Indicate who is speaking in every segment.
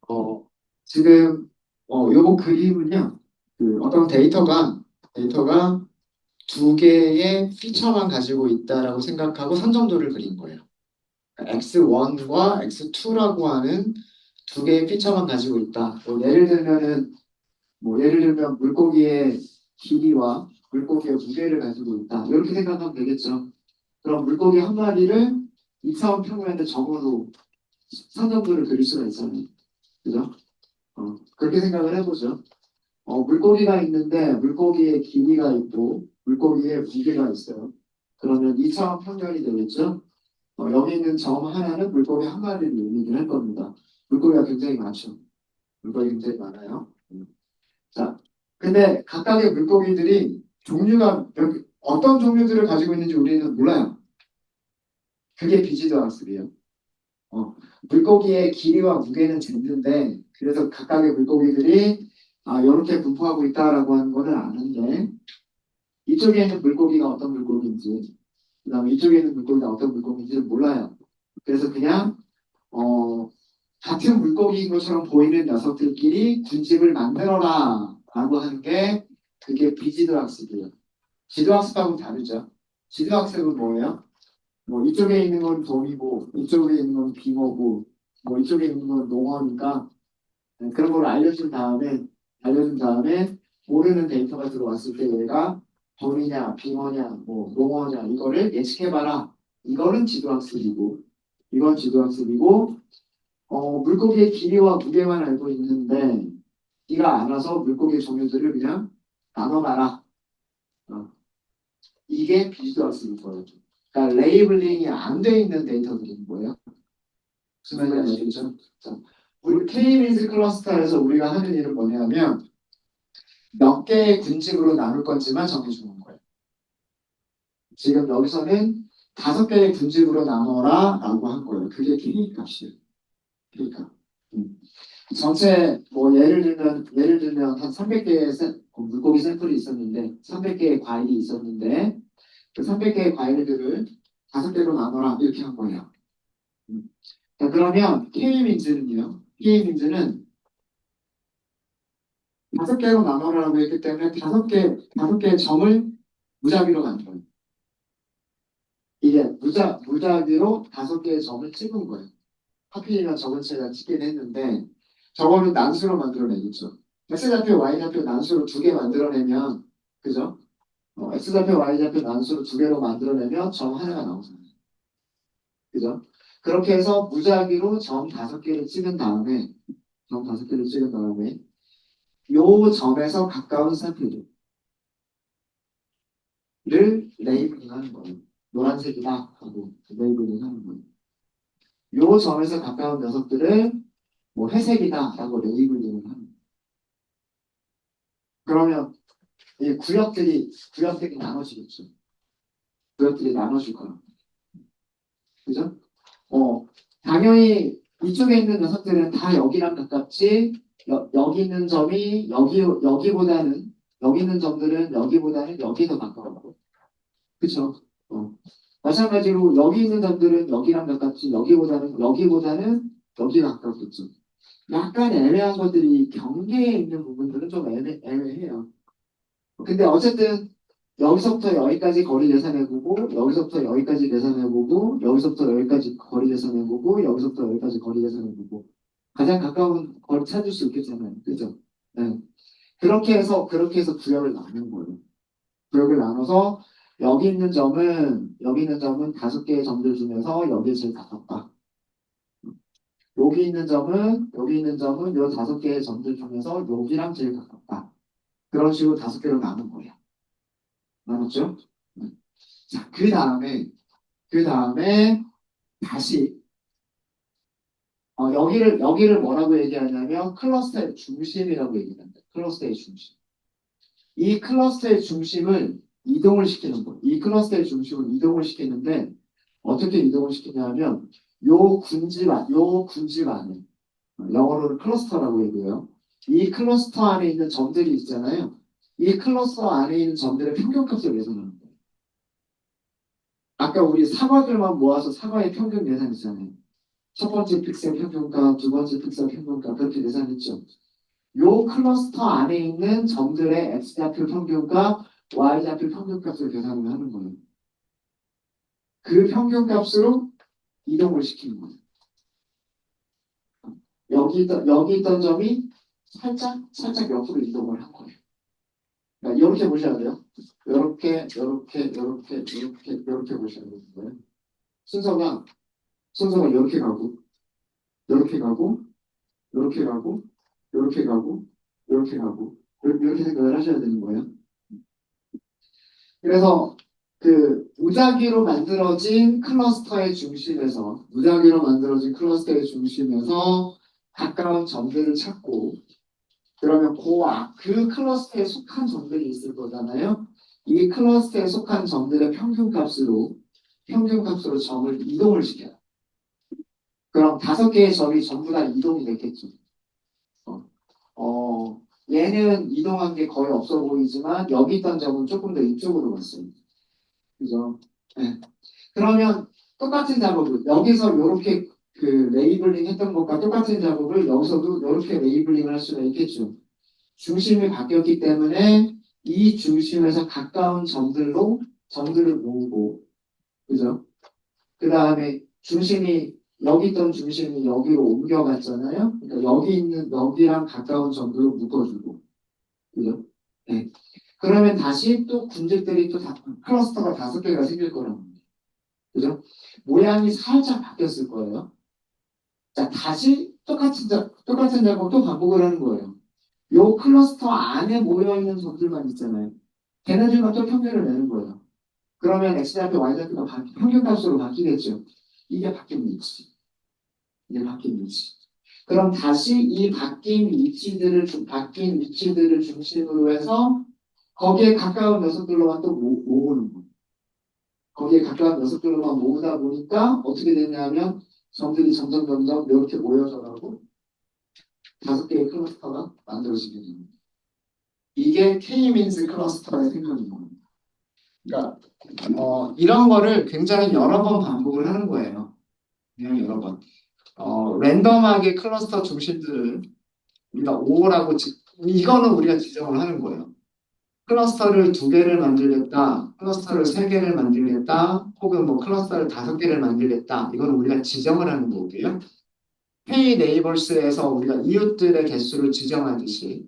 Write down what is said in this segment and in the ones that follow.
Speaker 1: 어, 지금 요거 그림은요. 어떤 데이터가 두 개의 피처만 가지고 있다라고 생각하고 선점도를 그린 거예요. X1과 X2라고 하는 두 개의 피처만 가지고 있다. 예를 들면 물고기의 길이와 물고기의 무게를 가지고 있다. 이렇게 생각하면 되겠죠. 그럼 물고기 한 마리를 2차원 평면의 점으로 선점도를 그릴 수가 있잖아요. 그죠? 그렇게 생각을 해보죠. 물고기가 있는데 물고기의 길이가 있고 물고기의 무게가 있어요. 그러면 2차원 평면이 되겠죠? 여기 있는 점 하나는 물고기 한 마리를 의미를 할 겁니다. 물고기가 굉장히 많죠. 물고기 굉장히 많아요. 자, 근데 각각의 물고기들이 어떤 종류들을 가지고 있는지 우리는 몰라요. 그게 비지도 학습이에요. 물고기의 길이와 무게는 쟀는데 그래서 각각의 물고기들이 이렇게 분포하고 있다라고 하는 거는 아는데 이쪽에 있는 물고기가 어떤 물고기인지 그다음에 이쪽에 있는 물고기가 어떤 물고기인지를 몰라요. 그래서 그냥 어, 같은 물고기인 것처럼 보이는 녀석들끼리 군집을 만들어라 라고 하는 게 그게 비지도학습이에요. 지도학습하고 다르죠. 지도학습은 뭐예요? 뭐 이쪽에 있는 건 돔이고 이쪽에 있는 건 빙어고 뭐 이쪽에 있는 건 농어니까 그런 걸 알려준 다음에 모르는 데이터가 들어왔을 때 얘가 돔이냐 빙어냐 뭐 농어냐 이거를 예측해봐라. 이거는 지도학습이고 이건 지도학습이고 물고기의 길이와 무게만 알고 있는데 네가 알아서 물고기 종류들을 그냥 나눠봐라. 어, 이게 비주얼스인 거예요. 그러니까 레이블링이 안 돼 있는 데이터들인 거예요. 무슨 말인지 아시겠죠? 자, 우리 K-means 클러스터에서 우리가 하는 일은 뭐냐면 몇 개의 군집으로 나눌 건지만 정해주는 거예요. 지금 여기서는 5개의 군집으로 나눠라 라고 한 거예요. 그게 K 값이에요. K 값. 음. 전체 뭐 예를 들면 한 300개의 물고기 샘플이 있었는데 300개의 과일이 있었는데 그 300개의 과일들을 5개로 나눠라 이렇게 한 거예요. 자, 그러면 K민즈는요. K민즈는 5개로 나눠라고 했기 때문에 5개의 점을 무작위로 만들어요. 이게 무작위로 5개의 점을 찍은 거예요. 하필이면 저번 제가 찍긴 했는데 저거는 난수로 만들어내겠죠. X좌표, Y좌표 난수로 2개 만들어내면 그죠? X좌표, Y좌표 난수로 2개로 만들어내면 점 하나가 나오잖아요. 그죠? 그렇게 해서 무작위로 점 5개를 찍은 다음에 요 점에서 가까운 샘플들을 레이블링 하는 거예요. 노란색이다 하고 레이블링 하는 거예요. 요 점에서 가까운 녀석들을 뭐 회색이다 라고 레이블링을 하는 거예요. 그러면 이 구역들이 나눠지겠죠. 구역들이 나눠질 거야. 그죠? 당연히 이쪽에 있는 녀석들은 다 여기랑 가깝지, 여기 있는 점이 여기 있는 점들은 여기보다는 여기 더 가까워. 그쵸? 마찬가지로 여기 있는 점들은 여기랑 가깝지, 여기보다는 여기가 가깝겠죠. 약간 애매한 것들이 경계에 있는 부분들은 좀 애매해요. 근데 어쨌든 여기서부터 여기까지 거리 계산해보고 여기서부터 여기까지 계산해보고 여기서부터 여기까지 거리 계산해보고 여기서부터 여기까지 거리 계산해보고 가장 가까운 거리 찾을 수 있겠잖아요. 그죠? 네. 그렇게 해서 구역을 나눈 거예요. 구역을 나눠서 여기 있는 점은 5개의 점들 중에서 여기에 제일 가깝다. 여기 있는 점은 요 5개의 점들 중에서 여기랑 제일 가깝다. 그런 식으로 5개로 나눈 거예요. 나눴죠? 네. 자, 그 다음에 다시 여기를 뭐라고 얘기하냐면 클러스터의 중심이라고 얘기합니다. 클러스터의 중심. 이 클러스터의 중심을 이동을 시키는 거예요. 이 클러스터의 중심을 이동을 시키는데 어떻게 이동을 시키냐면 요 군집 안에 영어로는 클러스터라고 얘기해요. 이 클러스터 안에 있는 점들이 있잖아요. 이 클러스터 안에 있는 점들의 평균값을 계산하는 거예요. 아까 우리 사과들만 모아서 사과의 평균 계산했잖아요. 첫 번째 픽셀 평균값, 두 번째 픽셀 평균값 그렇게 계산했죠. 요 클러스터 안에 있는 점들의 x좌표 평균값, y좌표 평균값을 계산을 하는 거예요. 그 평균값으로 이동을 시키는 거예요. 여기 있던 점이 살짝 옆으로 이동을 한 거예요. 그러니까 이렇게 보셔야 돼요. 이렇게 보셔야 되는 거예요. 순서가 이렇게 가고, 이렇게 가고, 이렇게 가고, 이렇게 가고, 이렇게 가고, 이렇게 생각을 하셔야 되는 거예요. 그래서 그 무작위로 만들어진 클러스터의 중심에서 가까운 점들을 찾고, 그러면 그 클러스터에 속한 점들이 있을 거잖아요. 이 클러스터에 속한 점들의 평균값으로 점을 이동을 시켜요. 그럼 5개의 점이 전부 다 이동이 됐겠죠. 얘는 이동한 게 거의 없어 보이지만 여기 있던 점은 조금 더 이쪽으로 갔어요. 그죠? 네. 그러면 똑같은 작업을 여기서 이렇게 그 레이블링 했던 것과 똑같은 작업을 여기서도 이렇게 레이블링을 할 수가 있겠죠. 중심이 바뀌었기 때문에 이 중심에서 가까운 점들을 모으고, 그죠? 그 다음에 여기 있던 중심이 여기로 옮겨갔잖아요. 그러니까 여기랑 가까운 점들을 묶어주고, 그죠? 네. 그러면 다시 또 군집들이 클러스터가 5개가 생길 거라고 합니다. 그죠? 모양이 살짝 바뀌었을 거예요. 자, 다시 똑같은 작업 또 반복을 하는 거예요. 요 클러스터 안에 모여있는 점들만 있잖아요. 걔네들만 또 평균을 내는 거예요. 그러면 x좌표, y좌표가 평균값으로 바뀌겠죠. 이게 바뀐 위치. 이게 바뀐 위치. 그럼 다시 이 바뀐 위치들을 중심으로 해서 거기에 가까운 녀석들로만 또 모으는 거예요. 거기에 가까운 녀석들로만 모으다 보니까 어떻게 되냐면 점들이 점점 이렇게 모여져가고 5개의 클러스터가 만들어지게 됩니다. 이게 K-민스 클러스터의 생각인 겁니다. 그러니까 이런 거를 굉장히 여러 번 반복을 하는 거예요. 그냥 여러 번. 랜덤하게 클러스터 중심들을 우리가 5라고 이거는 우리가 지정을 하는 거예요. 클러스터를 2개를 만들겠다, 클러스터를 3개를 만들겠다, 혹은 뭐 클러스터를 5개를 만들겠다. 이거는 우리가 지정을 하는 거고요. K 네이버스에서 우리가 이웃들의 개수를 지정하듯이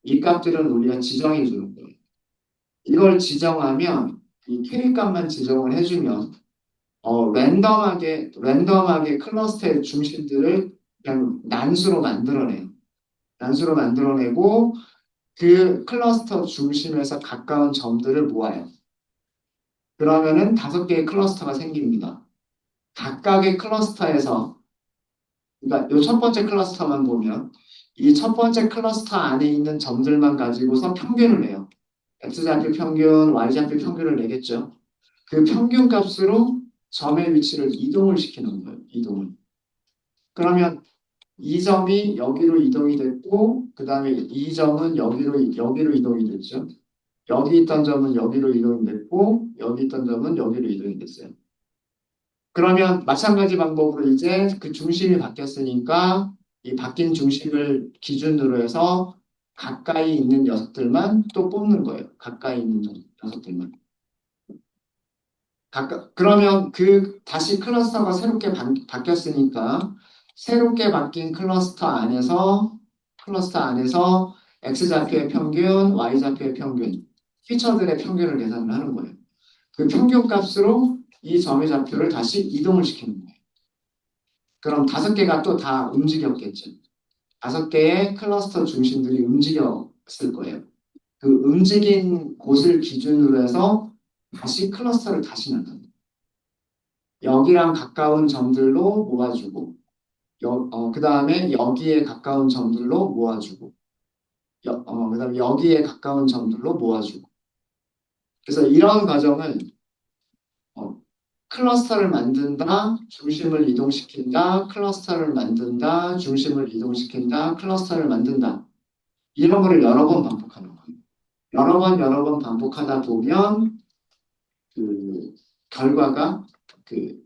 Speaker 1: 이 값들은 우리가 지정해 주는 거예요. 이걸 지정하면 이 K 값만 지정을 해주면 랜덤하게 클러스터의 중심들을 그냥 난수로 만들어내요. 난수로 만들어내고 그 클러스터 중심에서 가까운 점들을 모아요. 그러면은 5개의 클러스터가 생깁니다. 각각의 클러스터에서, 그러니까 이 첫 번째 클러스터만 보면 이 첫 번째 클러스터 안에 있는 점들만 가지고서 평균을 내요. x좌표 평균, y좌표 평균을 내겠죠. 그 평균 값으로 점의 위치를 이동을 시키는 거예요. 이동을. 그러면 이 점이 여기로 이동이 됐고, 그 다음에 이 점은 여기로 이동이 됐죠. 여기 있던 점은 여기로 이동이 됐고, 여기 있던 점은 여기로 이동이 됐어요. 그러면 마찬가지 방법으로 이제 그 중심이 바뀌었으니까 이 바뀐 중심을 기준으로 해서 가까이 있는 녀석들만 또 뽑는 거예요. 가까이 있는 녀석들만. 그러면 다시 클러스터가 새롭게 바뀌었으니까 새롭게 바뀐 클러스터 안에서 x좌표의 평균, y좌표의 평균, 피처들의 평균을 계산을 하는 거예요. 그 평균 값으로 이 점의 좌표를 다시 이동을 시키는 거예요. 그럼 5개가 또 다 움직였겠죠. 5개의 클러스터 중심들이 움직였을 거예요. 그 움직인 곳을 기준으로 해서 다시 클러스터를 다시 만듭니다. 여기랑 가까운 점들로 모아주고, 그 다음에 여기에 가까운 점들로 모아주고, 그 다음에 여기에 가까운 점들로 모아주고. 그래서 이런 과정을 클러스터를 만든다, 중심을 이동시킨다, 클러스터를 만든다, 중심을 이동시킨다, 클러스터를 만든다. 이런 거를 여러 번 반복하는 거예요. 여러 번 반복하다 보면 그 결과가 그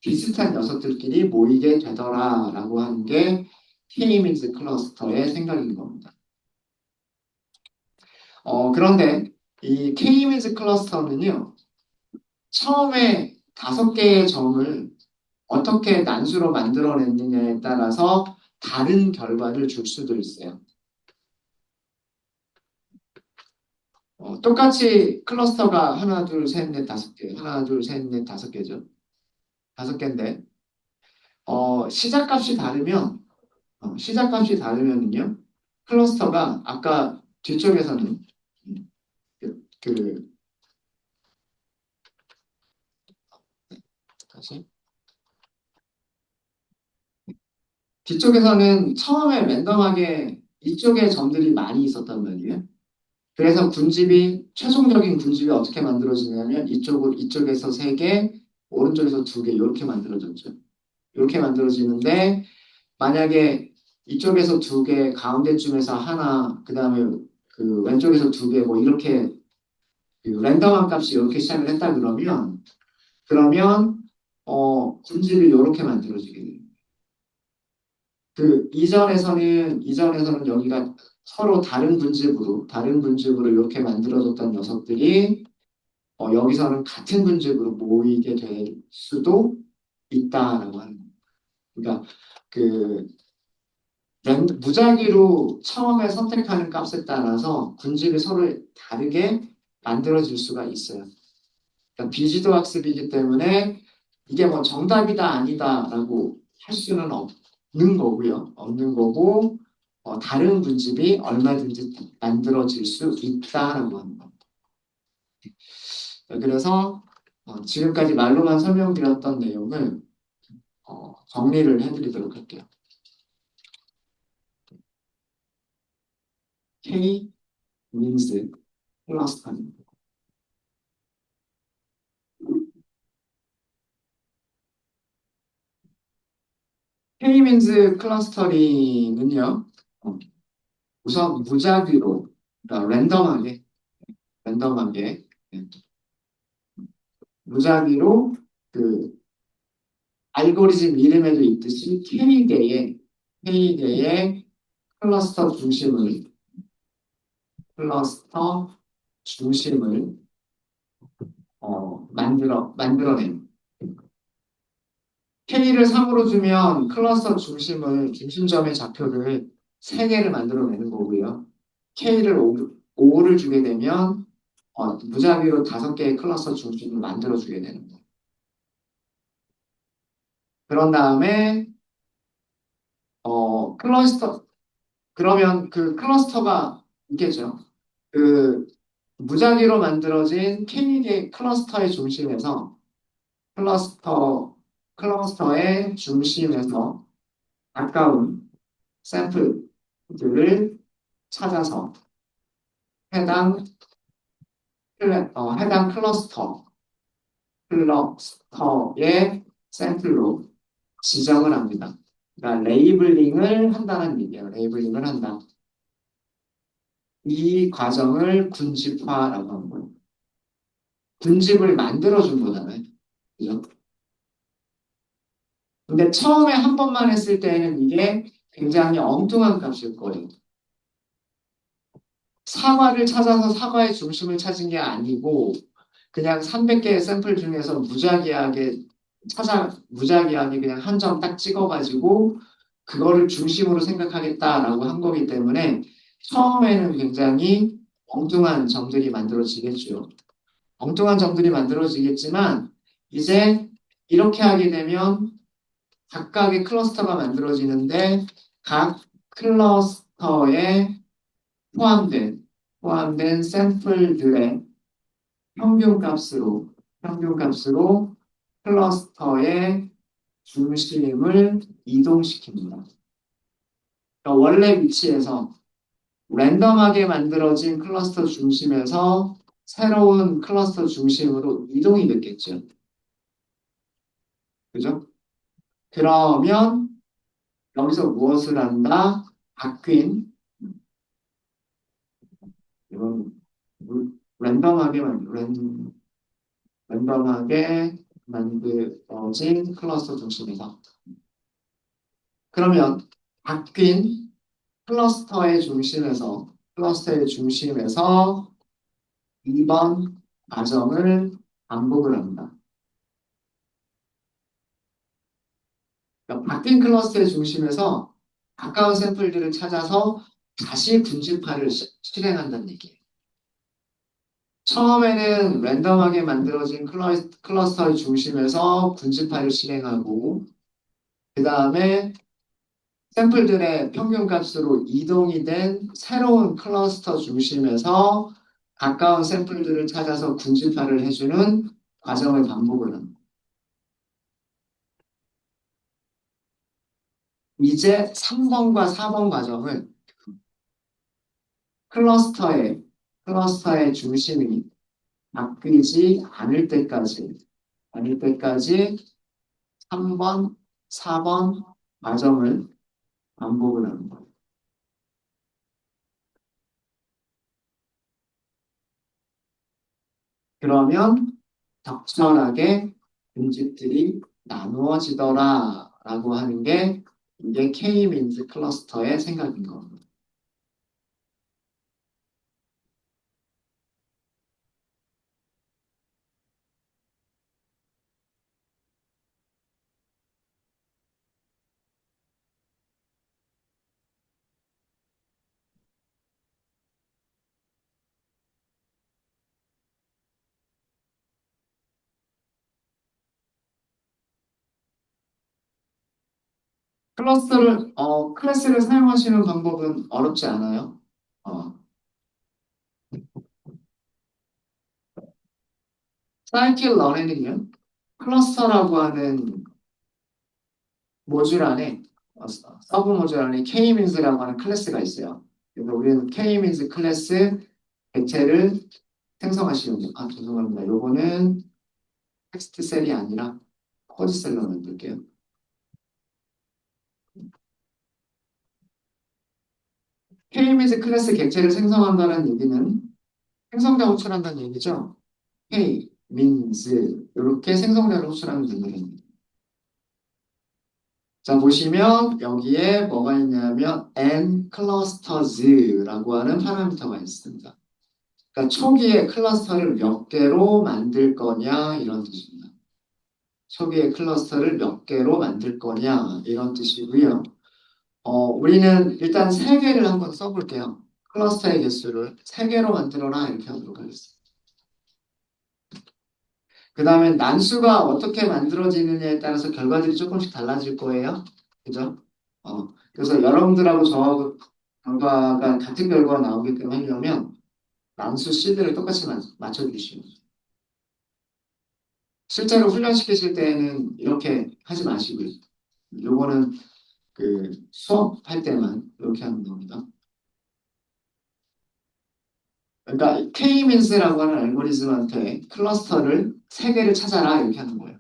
Speaker 1: 비슷한 녀석들끼리 모이게 되더라라고 하는 게 K-means 클러스터의 생각인 겁니다. 그런데 이 K-means 클러스터는요, 처음에 5개의 점을 어떻게 난수로 만들어냈느냐에 따라서 다른 결과를 줄 수도 있어요. 똑같이 클러스터가 하나, 둘, 셋, 넷, 5개, 하나, 둘, 셋, 넷, 5개죠. 5개인데, 시작값이 다르면, 시작값이 다르면은요, 클러스터가 아까 뒤쪽에서는, 그, 다시, 뒤쪽에서는 처음에 랜덤하게 이쪽에 점들이 많이 있었단 말이에요. 그래서 최종적인 군집이 어떻게 만들어지냐면, 이쪽에서 3개, 오른쪽에서 2개, 이렇게 만들어졌죠. 이렇게 만들어지는데, 만약에 이쪽에서 2개, 가운데쯤에서 하나, 그 다음에 그 왼쪽에서 2개, 뭐 이렇게 그 랜덤한 값이 이렇게 시작을 했다 그러면 분집이 이렇게 만들어지게 돼요. 이전에서는 여기가 서로 다른 분집으로 이렇게 만들어졌던 녀석들이 여기서는 같은 분집으로 모이게 될 수도 있다라고 하는 거예요. 그러니까 그 무작위로 처음에 선택하는 값에 따라서 군집이 서로 다르게 만들어질 수가 있어요. 그러니까 비지도 학습이기 때문에 이게 뭐 정답이다 아니다라고 할 수는 없는 거고요. 없는 거고 다른 분집이 얼마든지 만들어질 수 있다라고 하는 겁니다. 그래서 지금까지 말로만 설명드렸던 내용을 정리를 해드리도록 할게요. K means 클러스터입니다. K-means 클러스터링은요, 우선 무작위로, 그러니까 랜덤하게, 네, 무작위로 그 알고리즘 이름에도 있듯이 K개의 클러스터 중심을 만들어낸. K를 3으로 주면 중심점의 좌표를 3개를 만들어내는 거고요. K를 5를 주게 되면 무작위로 5개의 클러스터 중심을 만들어주게 되는 거예요. 그런 다음에 클러스터 그러면 그 클러스터가 있겠죠. 그 무작위로 만들어진 K개 클러스터의 중심에서 클러스터의 중심에서 가까운 샘플들을 찾아서 해당 해당 클러스터의 샘플로 지정을 합니다. 그러니까 레이블링을 한다는 얘기예요. 레이블링을 한다. 이 과정을 군집화라고 하는 거예요. 군집을 만들어준 거잖아요. 그죠? 근데 처음에 한 번만 했을 때는 이게 굉장히 엉뚱한 값일 거예요. 사과를 찾아서 사과의 중심을 찾은 게 아니고 그냥 300개의 샘플 중에서 무작위하게 그냥 한 점 딱 찍어가지고 그거를 중심으로 생각하겠다라고 한 거기 때문에 처음에는 굉장히 엉뚱한 점들이 만들어지겠죠. 엉뚱한 점들이 만들어지겠지만 이제 이렇게 하게 되면 각각의 클러스터가 만들어지는데 각 클러스터에 포함된 샘플들의 평균값으로 클러스터의 중심을 이동시킵니다. 그러니까 원래 위치에서 랜덤하게 만들어진 클러스터 중심에서 새로운 클러스터 중심으로 이동이 됐겠죠. 그죠? 그러면 여기서 무엇을 한다? 바뀐 이건 랜덤하게 만들어진 클러스터 중심에서. 그러면 바뀐 클러스터의 중심에서 2번 과정을 반복을 합니다. 그러니까 바뀐 클러스터의 중심에서 가까운 샘플들을 찾아서 다시 군집화를 실행한다는 얘기예요. 처음에는 랜덤하게 만들어진 클러스터의 중심에서 군집화를 실행하고 그 다음에 샘플들의 평균값으로 이동이 된 새로운 클러스터 중심에서 가까운 샘플들을 찾아서 군집화를 해주는 과정을 반복을 합니다. 이제 3번과 4번 과정을 클러스터의 중심이 바뀌지 않을 때까지 3번, 4번 과정을 반복을 하는 거예요. 그러면 적절하게 군집들이 나누어지더라 라고 하는 게 이게 K-민즈 클러스터의 생각인 겁니다. 클래스를 사용하시는 방법은 어렵지 않아요. 어, 사이클 러닝은요, 클러스터라고 하는 모듈 안에, 서브 모듈 안에 K-민즈라고 하는 클래스가 있어요. 그래서 우리는 K-민즈 클래스 객체를 생성하시면 돼요. 아, 죄송합니다. 요거는 텍스트 셀이 아니라 코드 셀로 만들게요. K-민즈 클래스 객체를 생성한다는 얘기는 생성자 호출한다는 얘기죠. K-민즈 이렇게 생성자를 호출하면 되는. 자, 보시면 여기에 뭐가 있냐면 n clusters라고 하는 파라미터가 있습니다. 그러니까 초기에 클러스터를 몇 개로 만들 거냐 이런 뜻입니다. 초기에 클러스터를 몇 개로 만들 거냐 이런 뜻이고요. 우리는 일단 3개를 한번 써볼게요. 클러스터의 개수를 3개로 만들어라 이렇게 하도록 하겠습니다. 그 다음에 난수가 어떻게 만들어지느냐에 따라서 결과들이 조금씩 달라질 거예요. 그죠? 그래서 여러분들하고 저하고 결과가 같은 결과가 나오게끔 하려면 난수 C들을 똑같이 맞춰주시면 돼요. 실제로 훈련시키실 때는 이렇게 하지 마시고요. 요거는 그 수업할 때만 이렇게 하는 겁니다. 그러니까 K-민스라고 하는 알고리즘한테 클러스터를 3개를 찾아라 이렇게 하는 거예요.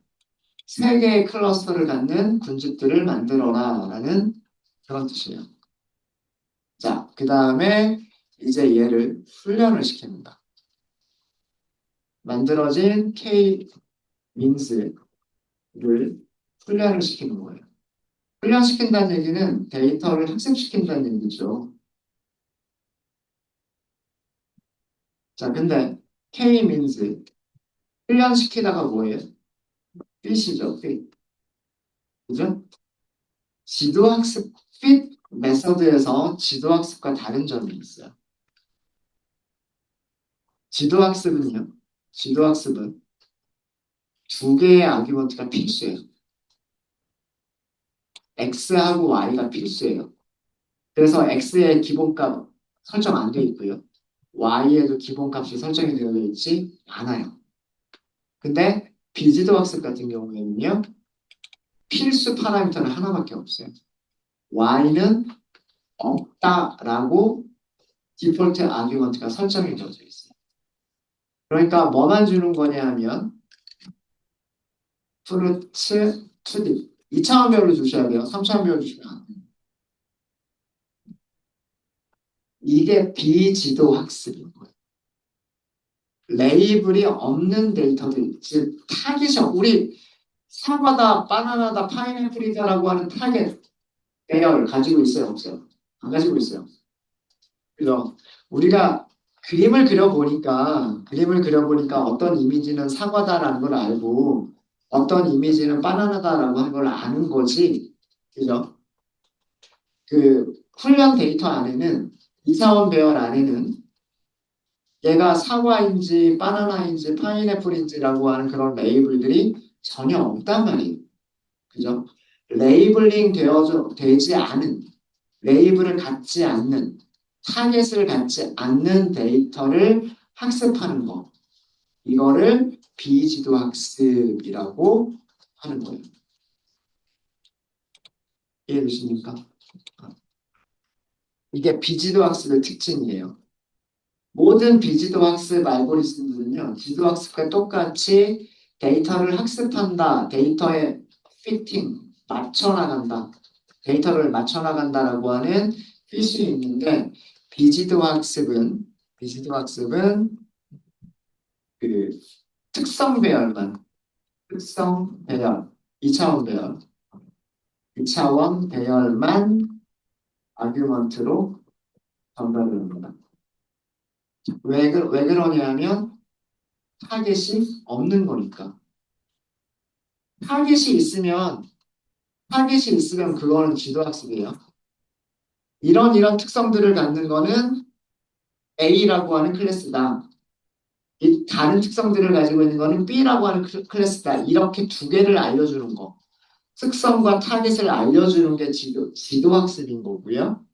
Speaker 1: 3개의 클러스터를 갖는 군집들을 만들어라 라는 그런 뜻이에요. 자, 그 다음에 이제 얘를 훈련을 시킵니다. 만들어진 K-민스를 훈련을 시키는 거예요. 훈련시킨다는 얘기는 데이터를 학습시킨다는 얘기죠. 자, 근데 K-민스 훈련시키다가 뭐예요? fit이죠, fit. 그죠? 지도학습 fit 메서드에서 지도학습과 다른 점이 있어요. 지도학습은요, 지도학습은 2개의 아규먼트가 필수예요. X하고 Y가 필수예요. 그래서 X의 기본값 설정 안 되어 있고요. Y에도 기본값이 설정이 되어 있지 않아요. 근데 비지도학습 같은 경우에는요, 필수 파라미터는 하나밖에 없어요. Y는 없다라고 디폴트 아규먼트가 설정이 되어져 있어요. 그러니까 뭐만 주는 거냐 하면 프루츠 2D 2차원별로 주셔야 돼요. 3차원별로 주시면 안 돼요. 이게 비지도 학습인 거예요. 레이블이 없는 데이터들, 즉 타깃이 우리 사과다, 바나나다, 파인애플이다라고 하는 타겟 배열을 가지고 있어요, 없어요? 안 가지고 있어요. 그죠? 우리가 그림을 그려보니까 어떤 이미지는 사과다라는 걸 알고 어떤 이미지는 바나나다라고 하는 걸 아는 거지. 그죠? 그 훈련 데이터 안에는 이사원 배열 안에는 얘가 사과인지 바나나인지 파인애플인지라고 하는 그런 레이블들이 전혀 없단 말이에요. 그죠? 레이블링 되지 않은 레이블을 갖지 않는 타겟을 갖지 않는 데이터를 학습하는 거. 이거를 비지도 학습이라고 하는 거예요. 이해되십니까? 이게 비지도 학습의 특징이에요. 모든 비지도 학습 알고리즘들은요, 지도 학습과 똑같이 데이터를 학습한다, 데이터에 피팅, 맞춰나간다, 데이터를 맞춰나간다라고 하는 필수 있는데, 비지도 학습은 그 특성 배열만, 특성 배열, 2차원 배열, 2차원 배열만 아규먼트로 전달을 합니다. 왜 그러냐면 타겟이 없는 거니까. 타겟이 있으면 타겟이 있으면 그거는 지도학습이에요. 이런 특성들을 갖는 거는 A라고 하는 클래스다. 이 다른 특성들을 가지고 있는 거는 B라고 하는 클래스다. 이렇게 두 개를 알려주는 거. 특성과 타겟을 알려주는 게 지도학습인 거고요.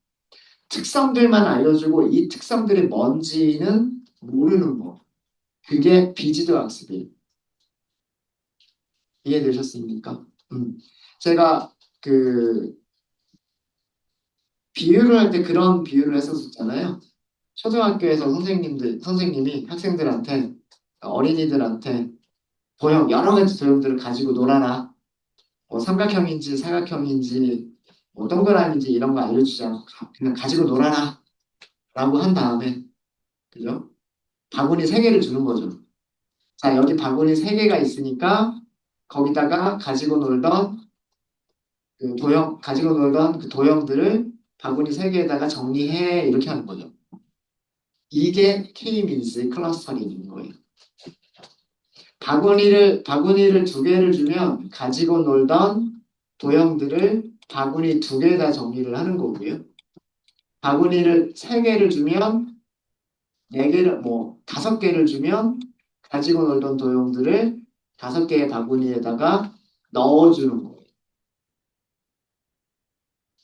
Speaker 1: 특성들만 알려주고 이 특성들이 뭔지는 모르는 거. 그게 비지도학습이에요. 이해되셨습니까? 제가 그 비유를 할 때 그런 비유를 했었잖아요. 초등학교에서 선생님이 학생들한테, 어린이들한테 여러 가지 도형들을 가지고 놀아라. 뭐 삼각형인지 사각형인지 뭐 동그라미인지 이런 거 알려주자. 그냥 가지고 놀아라. 라고 한 다음에, 그죠? 바구니 세 개를 주는 거죠. 자, 여기 바구니 세 개가 있으니까 거기다가 가지고 놀던 그 도형들을 바구니 세 개에다가 정리해. 이렇게 하는 거죠. 이게 K-민스 클러스터링인 거예요. 바구니를 두 개를 주면 가지고 놀던 도형들을 바구니 두 개에다 정리를 하는 거고요. 바구니를 세 개를 주면 네 개를 다섯 개를 주면 가지고 놀던 도형들을 다섯 개의 바구니에다가 넣어주는 거예요.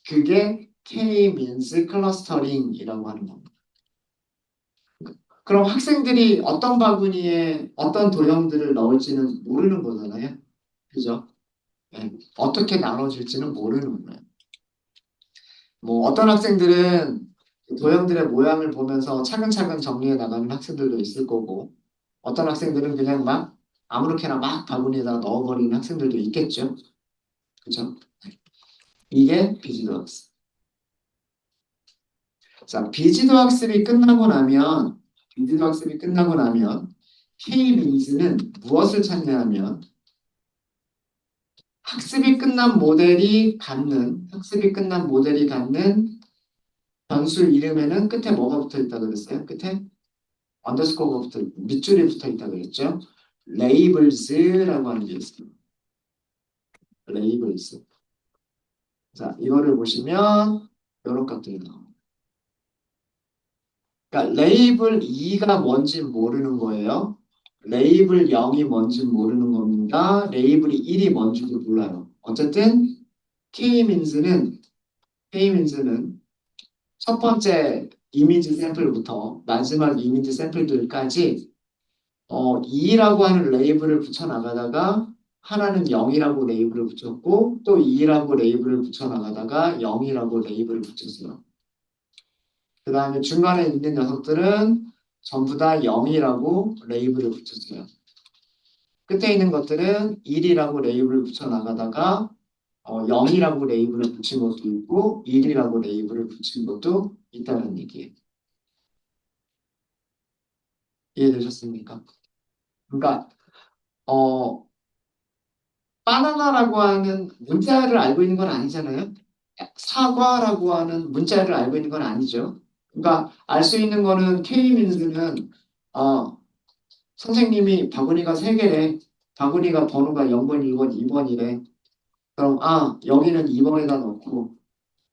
Speaker 1: 그게 K-민스 클러스터링이라고 하는 겁니다. 그럼 학생들이 어떤 바구니에 어떤 도형들을 넣을지는 모르는 거잖아요. 그죠? 네. 어떻게 나눠질지는 모르는 거예요. 뭐 어떤 학생들은 도형들의 모양을 보면서 차근차근 정리해 나가는 학생들도 있을 거고 어떤 학생들은 그냥 막 아무렇게나 막 바구니에다 넣어버리는 학생들도 있겠죠. 그죠? 이게 비지도 학습. 자, 비지도 학습이 끝나고 나면 K-민스는 무엇을 찾냐면 학습이 끝난 모델이 갖는 변수 이름에는 끝에 뭐가 붙어 있다 그랬어요? 끝에 언더스코어가 밑줄이 붙어 있다 그랬죠? 레이블스라고 하는 게 있어요. 레이블스. 자, 이거를 보시면 이런 것들이 나옵니다. 그러니까 레이블 2가 뭔지 모르는 거예요. 레이블 0이 뭔지 모르는 겁니다. 레이블이 1이 뭔지도 몰라요. 어쨌든 K-민스는 첫 번째 이미지 샘플부터 마지막 이미지 샘플들까지 2라고 하는 레이블을 붙여나가다가 하나는 0이라고 레이블을 붙였고 또 2라고 레이블을 붙여나가다가 0이라고 레이블을 붙였어요. 그 다음에 중간에 있는 녀석들은 전부 다 0이라고 레이블을 붙였어요. 끝에 있는 것들은 1이라고 레이블을 붙여나가다가 0이라고 레이블을 붙인 것도 있고 1이라고 레이블을 붙인 것도 있다는 얘기예요. 이해되셨습니까? 그러니까 어, 바나나라고 하는 문자를 알고 있는 건 아니잖아요. 사과라고 하는 문자를 알고 있는 건 아니죠. 그러니까 알 수 있는 거는 K민수는 선생님이 바구니가 세 개래. 바구니가 번호가 0번, 1번, 2번이래. 그럼 여기는 2번에다 넣고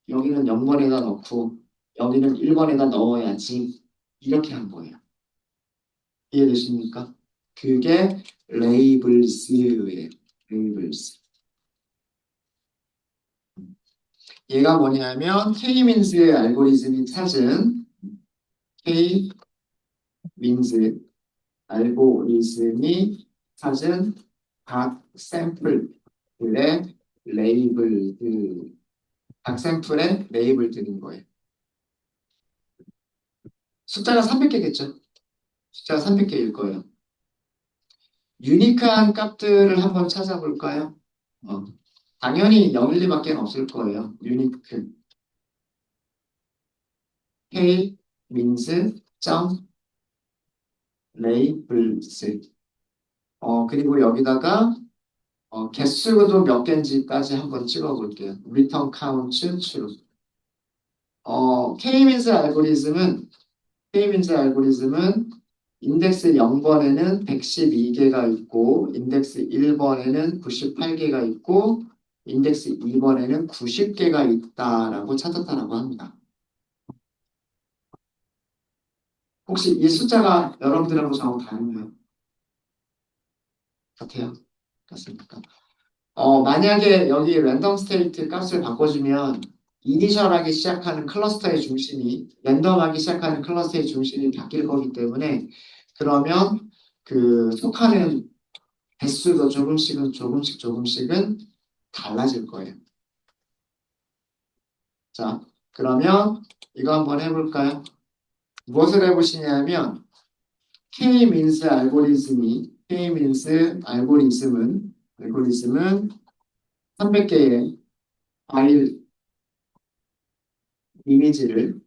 Speaker 1: 여기는 0번에다 넣고 여기는 1번에다 넣어야지. 이렇게 한 거예요. 이해되십니까? 그게 레이블스예요. 레이블스. 얘가 뭐냐면 K-민즈의 알고리즘이 찾은 K-민즈 알고리즘이 찾은 각 샘플들의 레이블들, 각 샘플의 레이블들인 거예요. 숫자가 300개겠죠? 숫자가 300개일 거예요. 유니크한 값들을 한번 찾아볼까요? 어, 당연히 0, 1, 2밖에 없을 거예요. 유니크. K means 점 labels. 그리고 여기다가 개수도 몇 개인지까지 한번 찍어볼게요. return count true. K means 알고리즘은 인덱스 0번에는 112개가 있고 인덱스 1번에는 98개가 있고 인덱스 2번에는 90개가 있다라고 찾았다라고 합니다. 혹시 이 숫자가 여러분들하고 저하고 다른가요? 같아요? 같습니까? 만약에 여기 랜덤 스테이트 값을 바꿔주면 이니셜하게 시작하는 클러스터의 중심이 랜덤하게 시작하는 클러스터의 중심이 바뀔 거기 때문에 그러면 그 속하는 개수도 조금씩은 달라질 거예요. 자, 그러면 이거 한번 해볼까요? 무엇을 해보시냐면 K-민스 알고리즘은 300개의 파일 이미지를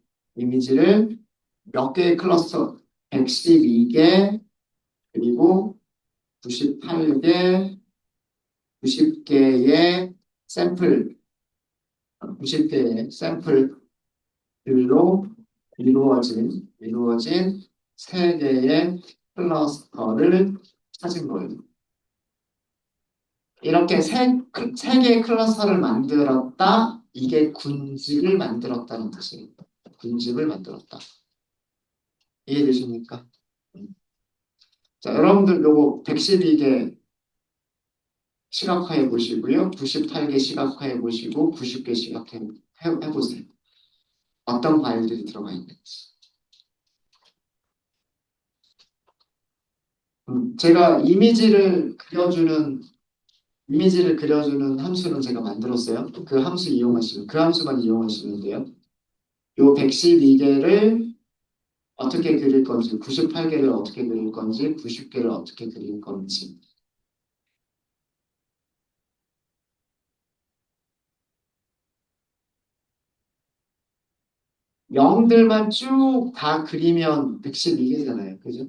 Speaker 1: 몇 개의 클러스터 112개 그리고 98개 90개의 샘플 90개의 샘플들로 이루어진 세 개의 클러스터를 찾은 거예요. 이렇게 세 개의 클러스터를 만들었다. 이게 군집을 만들었다는 뜻이에요. 군집을 만들었다. 이해되십니까? 자, 여러분들 요거 112개 시각화해 보시고요. 98개 시각화해 보시고 90개 시각화해 보세요. 어떤 파일들이 들어가 있는지. 제가 이미지를 그려주는 함수는 제가 만들었어요. 그 함수만 이용하시면 돼요. 요 112개를 어떻게 그릴 건지, 98개를 어떻게 그릴 건지, 90개를 어떻게 그릴 건지. 0들만 쭉 다 그리면 112개잖아요. 그죠?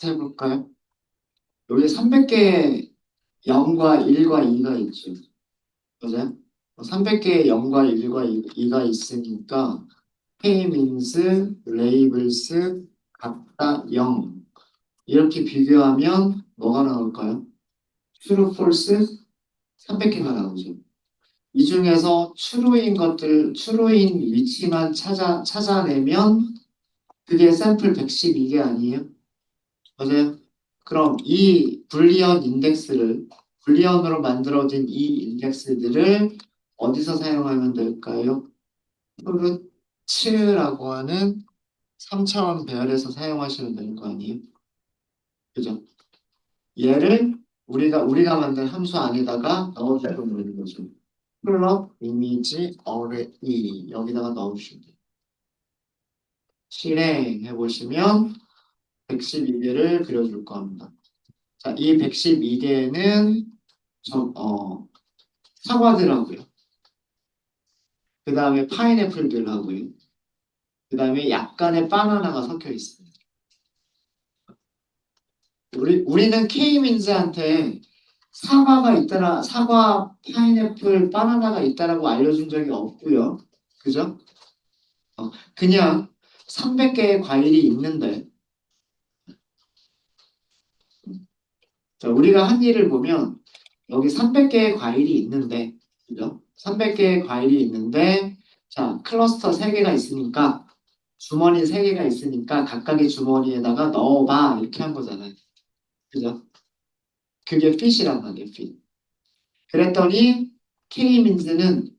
Speaker 1: 해볼까요? 여기 300개의 0과 1과 2가 있죠. 맞아요? 300개의 0과 1과 2가 있으니까 k-means, labels 같다 0 이렇게 비교하면 뭐가 나올까요? true, false 300개가 나오죠. 이 중에서 true인 위치만 찾아내면 그게 샘플 112개 아니에요? 맞아요? 그럼 이 불리언으로 만들어진 이 인덱스들을 어디서 사용하면 될까요? 프루츠라고 하는 3차원 배열에서 사용하시면 되는 거 아니에요? 그죠? 얘를 우리가 만든 함수 안에다가 넣어주면 되는 거죠. 플롯 이미지 어레이 여기다가 넣어주시면 돼요. 실행해 보시면 112개를 그려줄 겁니다. 자, 이 112개는 사과들하고요. 그 다음에 파인애플들하고요. 그 다음에 약간의 바나나가 섞여 있습니다. 우리는 케이민즈한테 사과, 파인애플, 바나나가 있다라고 알려준 적이 없고요. 그죠? 그냥 300개의 과일이 있는데, 자, 우리가 한 일을 보면, 여기 300개의 과일이 있는데, 그죠? 300개의 과일이 있는데, 자, 클러스터 3개가 있으니까, 주머니 3개가 있으니까, 각각의 주머니에다가 넣어봐. 이렇게 한 거잖아요. 그죠? 그게 핏이란 말이에요, 핏. 그랬더니, K민즈는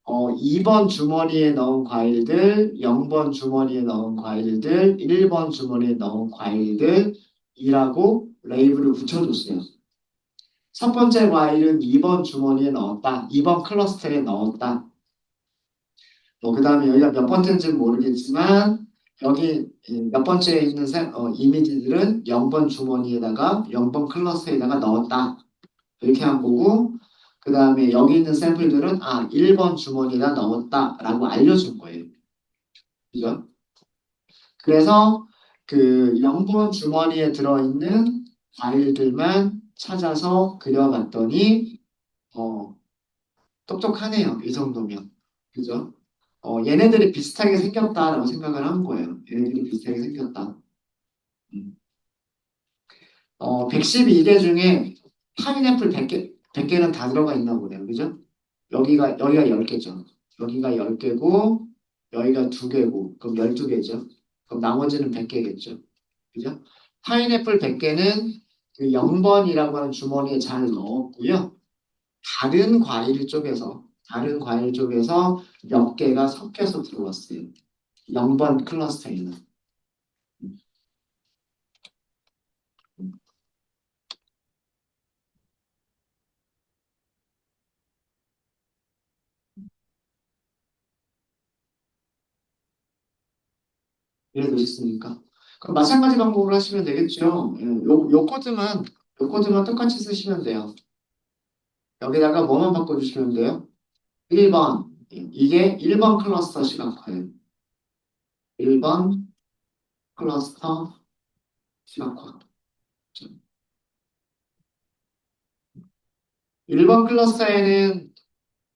Speaker 1: 2번 주머니에 넣은 과일들, 0번 주머니에 넣은 과일들, 1번 주머니에 넣은 과일들이라고 레이블을 붙여줬어요. 첫 번째 과일은 2번 주머니에 넣었다. 2번 클러스터에 넣었다. 그 다음에 여기가 몇 번째인지는 모르겠지만 여기 몇 번째에 있는 이미지들은 0번 주머니에다가 0번 클러스터에다가 넣었다. 이렇게 한 거고 그 다음에 여기 있는 샘플들은 1번 주머니에다 넣었다라고 알려준 거예요. 그죠? 그래서 그 0번 주머니에 들어있는 과일들만 찾아서 그려봤더니 어, 똑똑하네요. 이 정도면. 그죠? 얘네들이 비슷하게 생겼다라고 생각을 한 거예요. 얘네들이 비슷하게 생겼다. 112개 중에 파인애플 100개는 다 들어가 있나 보네요. 그죠? 여기가 10개죠. 여기가 10개고, 여기가 2개고, 그럼 12개죠. 그럼 나머지는 100개겠죠. 그죠? 파인애플 100개는 그 0번이라고 하는 주머니에 잘 넣었고요. 다른 과일 쪽에서 몇 개가 섞여서 들어왔어요. 0번 클러스터에는. 이해되셨습니까? 그럼 마찬가지 방법으로 하시면 되겠죠. 요 코드만 똑같이 쓰시면 돼요. 여기다가 뭐만 바꿔주시면 돼요? 1번. 이게 1번 클러스터 시각화예요. 1번 클러스터 시각화. 1번 클러스터에는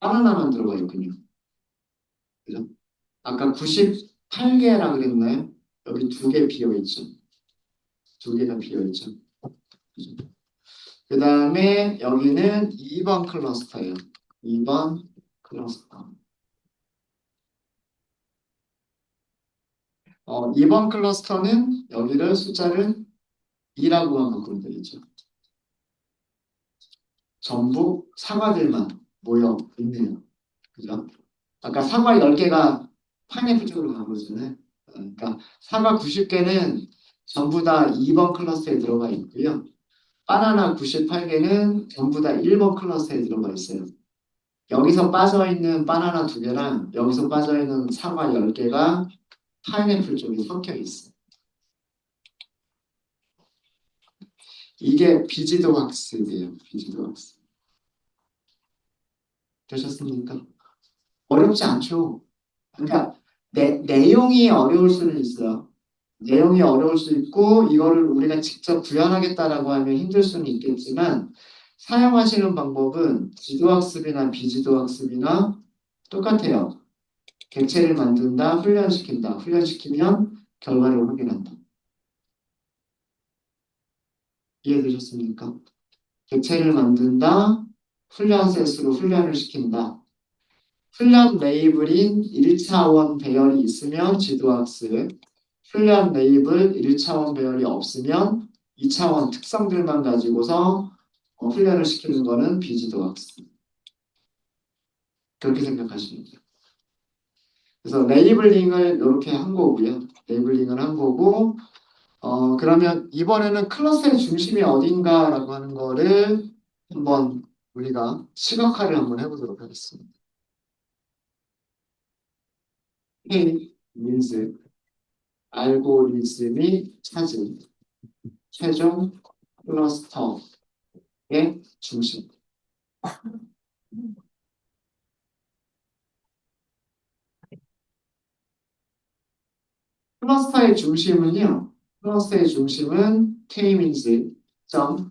Speaker 1: 바나나만 들어가 있군요. 그죠? 아까 98개라 그랬나요? 여기 2개 비어있죠. 2개가 비어있죠. 그 다음에 여기는 2번 클러스터예요. 2번 클러스터. 2번 클러스터는 여기를 숫자를 2라고만 바꾸면 되겠죠. 전부 사과들만 모여 있네요. 그죠? 아까 사과 10개가 파인애플 쪽으로 간 거잖아요. 그러니까 사과 90개는 전부 다 2번 클러스터에 들어가 있고요. 바나나 98개는 전부 다 1번 클러스터에 들어가 있어요. 여기서 빠져있는 바나나 2개랑 여기서 빠져있는 사과 10개가 파인애플 쪽에 섞여 있어요. 이게 비지도 학습이에요. 비지도 학습. 되셨습니까? 어렵지 않죠? 그러니까 내용이 어려울 수는 있어요. 내용이 어려울 수 있고 이거를 우리가 직접 구현하겠다라고 하면 힘들 수는 있겠지만 사용하시는 방법은 지도학습이나 비지도학습이나 똑같아요. 객체를 만든다, 훈련시킨다. 훈련시키면 결과를 확인한다. 이해되셨습니까? 객체를 만든다, 훈련 세수로 훈련을 시킨다. 훈련 레이블인 1차원 배열이 있으면 지도학습, 훈련 레이블 1차원 배열이 없으면 2차원 특성들만 가지고서 훈련을 시키는 거는 비지도학습. 그렇게 생각하시면 돼요. 그래서 레이블링을 이렇게 한 거고요. 레이블링을 한 거고, 그러면 이번에는 클러스의 중심이 어딘가라고 하는 거를 한번 우리가 시각화를 한번 해보도록 하겠습니다. K means 알고리즘이 찾은 최종 클러스터의 중심. 클러스터의 중심은요. 클러스터의 중심은 K means 점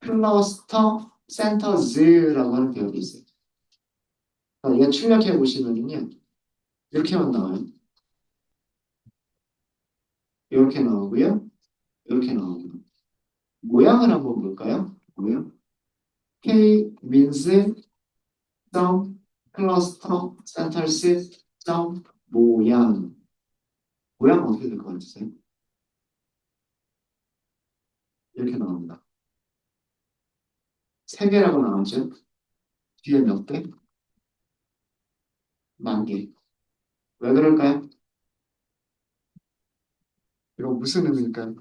Speaker 1: 클러스터 센터즈라고 하는 배열이 있어요. 이거 출력해 보시면은요. 이렇게만 나와요. 이렇게 나오고요. 이렇게 나오고요. 모양을 한번 볼까요? 모양. K means 점 클러스터 센터스 점 모양. 모양 어떻게 될 것 같으세요? 이렇게 나옵니다. 세 개라고 나오죠. 뒤에 몇 개? 만 개. 왜 그럴까요? 이거 무슨 의미일까요?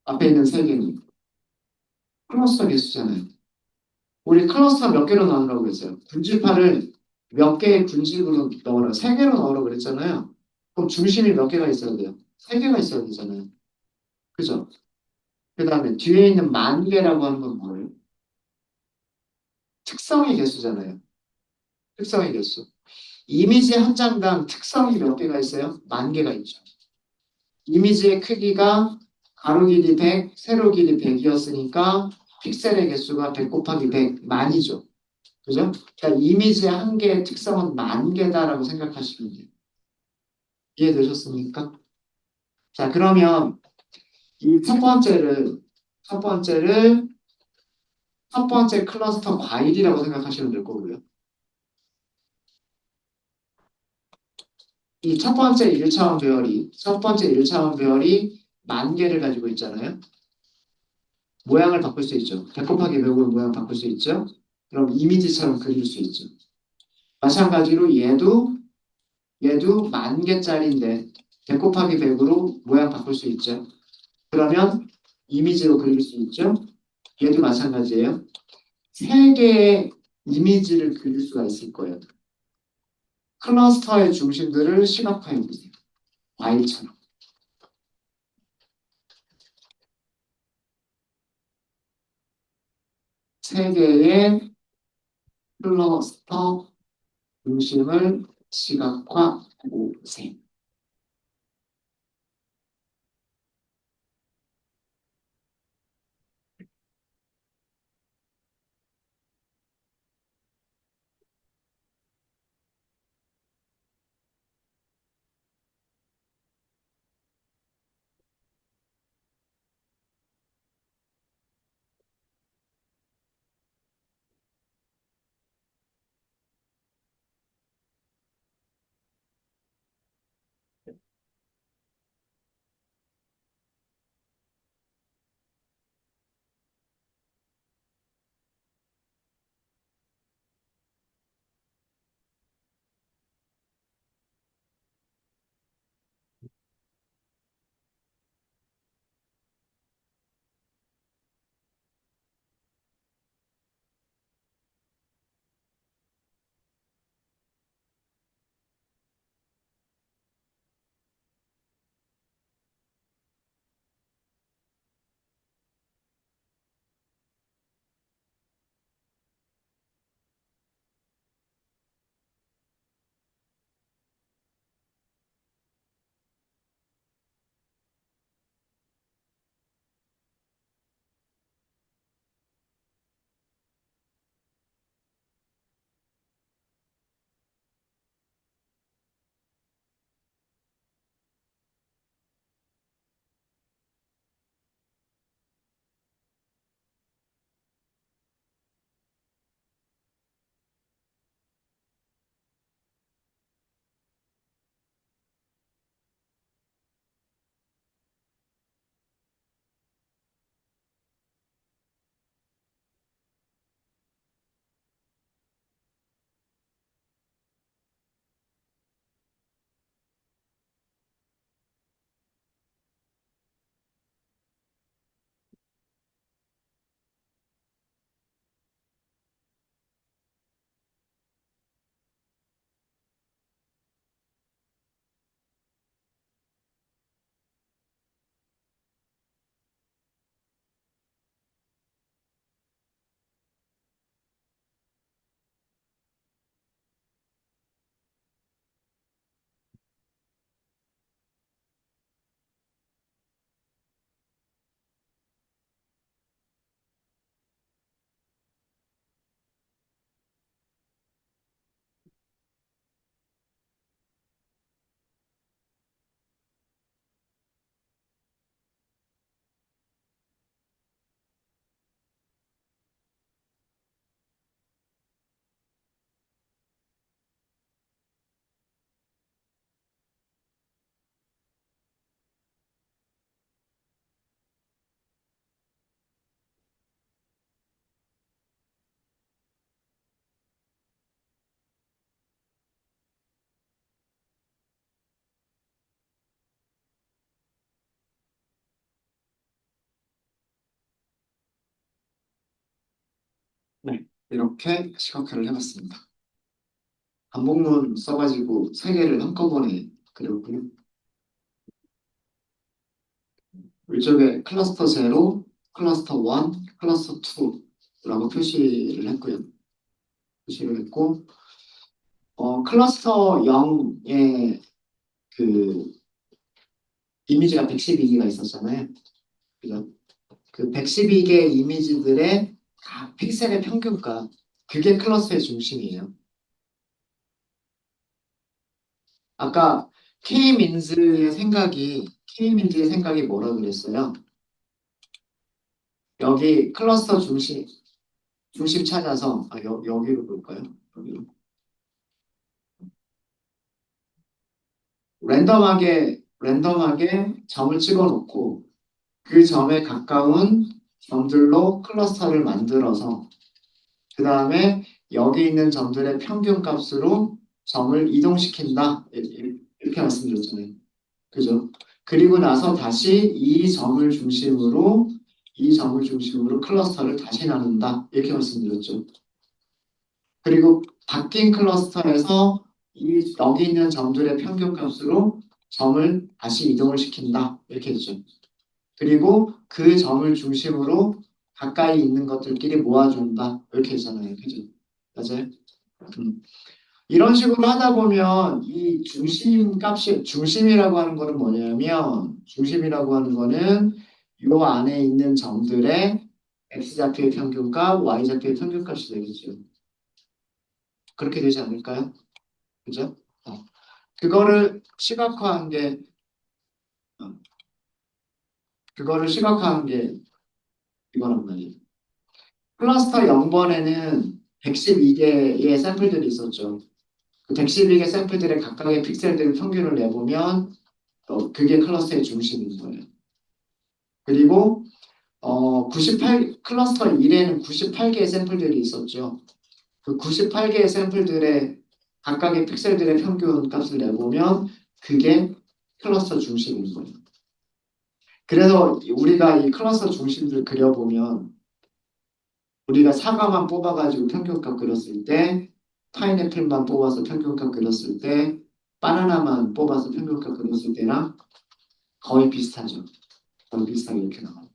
Speaker 1: 앞에 있는 세 개는 클러스터 개수잖아요. 우리 클러스터 몇 개로 나누라고 했어요? 군집합을 몇 개의 군집으로 넣으라. 세 개로 넣으라고 그랬잖아요. 그럼 중심이 몇 개가 있어야 돼요? 세 개가 있어야 되잖아요. 그죠? 그 다음에 뒤에 있는 만 개라고 하는 건 뭐예요? 특성의 개수잖아요. 특성의 개수. 이미지 한 장당 특성이 몇 개가 있어요? 만 개가 있죠. 이미지의 크기가 가로 길이 100, 세로 길이 100이었으니까 픽셀의 개수가 100 곱하기 100 만이죠. 그죠? 그러니까 이미지의 한 개의 특성은 만 개다라고 생각하시면 돼요. 이해되셨습니까? 자, 그러면 이 첫 번째를 첫 번째 클러스터 과일이라고 생각하시면 될 거고요. 이 첫 번째 1차원 배열이 만 개를 가지고 있잖아요. 모양을 바꿀 수 있죠. 100 곱하기 100으로 모양 바꿀 수 있죠. 그럼 이미지처럼 그릴 수 있죠. 마찬가지로 얘도 만 개짜리인데 100 곱하기 100으로 모양 바꿀 수 있죠. 그러면 이미지로 그릴 수 있죠. 얘도 마찬가지예요. 세 개의 이미지를 그릴 수가 있을 거예요. 클러스터의 중심들을 시각화해 보세요. 과일처럼. 세 개의 클러스터 중심을 시각화해 보세요. 네. 이렇게 시각화를 해봤습니다. 반복문 써가지고 세 개를 한꺼번에 그렸고요. 이쪽에 클러스터 0, 클러스터 1, 클러스터 2라고 표시를 했고요. 표시를 했고, 클러스터 0의 그 이미지가 112개가 있었잖아요. 그죠? 그 112개 이미지들의 각 픽셀의 평균값, 그게 클러스의 중심이에요. 아까 K-민즈의 생각이 뭐라 그랬어요? 여기 클러스터 중심 찾아서, 여기로 볼까요? 여기로. 랜덤하게 점을 찍어 놓고, 그 점에 가까운 점들로 클러스터를 만들어서, 그 다음에 여기 있는 점들의 평균 값으로 점을 이동시킨다. 이렇게 말씀드렸잖아요. 그죠? 그리고 나서 다시 이 점을 중심으로 클러스터를 다시 나눈다. 이렇게 말씀드렸죠. 그리고 바뀐 클러스터에서 여기 있는 점들의 평균 값으로 점을 다시 이동을 시킨다. 이렇게 했죠. 그리고 그 점을 중심으로 가까이 있는 것들끼리 모아준다. 이렇게 했잖아요. 그죠? 맞아요? 음. 이런 식으로 하다 보면 이 중심이라고 하는 거는 뭐냐면, 중심이라고 하는 거는 요 안에 있는 점들의 x좌표의 평균값, y좌표의 평균값이 되겠죠. 그렇게 되지 않을까요? 그죠? 그거를 시각화한 게, 어, 그거를 시각화한 게 이거란 말이에요. 클러스터 0번에는 112개의 샘플들이 있었죠. 그 112개 샘플들의 각각의 픽셀들의 평균을 내보면 그게 클러스터의 중심인 거예요. 그리고 98 클러스터 1에는 98개의 샘플들이 있었죠. 그 98개의 샘플들의 각각의 픽셀들의 평균 값을 내보면 그게 클러스터 중심인 거예요. 그래서 우리가 이 클러스터 중심들 그려보면 우리가 사과만 뽑아가지고 평균값 그렸을 때, 파인애플만 뽑아서 평균값 그렸을 때, 바나나만 뽑아서 평균값 그렸을 때랑 거의 비슷하죠. 거의 비슷하게 이렇게 나와요.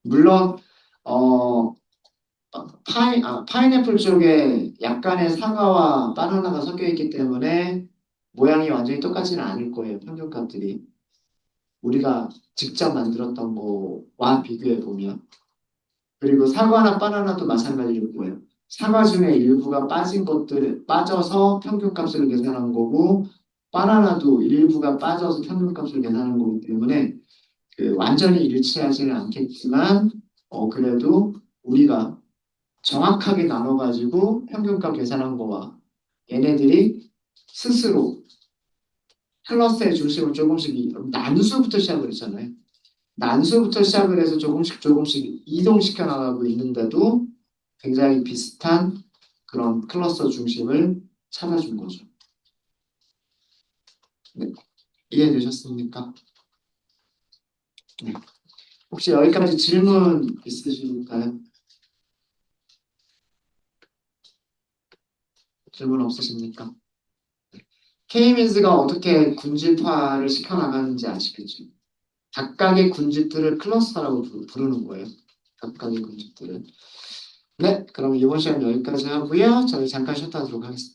Speaker 1: 물론 파인애플 쪽에 약간의 사과와 바나나가 섞여 있기 때문에 모양이 완전히 똑같지는 않을 거예요. 평균값들이. 우리가 직접 만들었던 거와 비교해 보면. 그리고 사과나 바나나도 마찬가지일 거예요. 사과 중에 일부가 빠져서 평균값을 계산한 거고, 바나나도 일부가 빠져서 평균값을 계산한 거기 때문에 완전히 일치하지는 않겠지만, 그래도 우리가 정확하게 나눠가지고 평균값 계산한 거와 얘네들이 스스로 클러스의 중심을 조금씩 난수부터 시작을 했잖아요. 난수부터 시작을 해서 조금씩 이동시켜 나가고 있는데도 굉장히 비슷한 그런 클러스터 중심을 찾아준 거죠. 네. 이해되셨습니까? 네. 혹시 여기까지 질문 있으실까요? 질문 없으십니까? K-민스가 어떻게 군집화를 시켜나가는지 아시겠죠? 각각의 군집들을 클러스터라고 부르는 거예요. 각각의 군집들을. 네, 그럼 이번 시간 여기까지 하고요. 저희 잠깐 쉬었다 하도록 하겠습니다.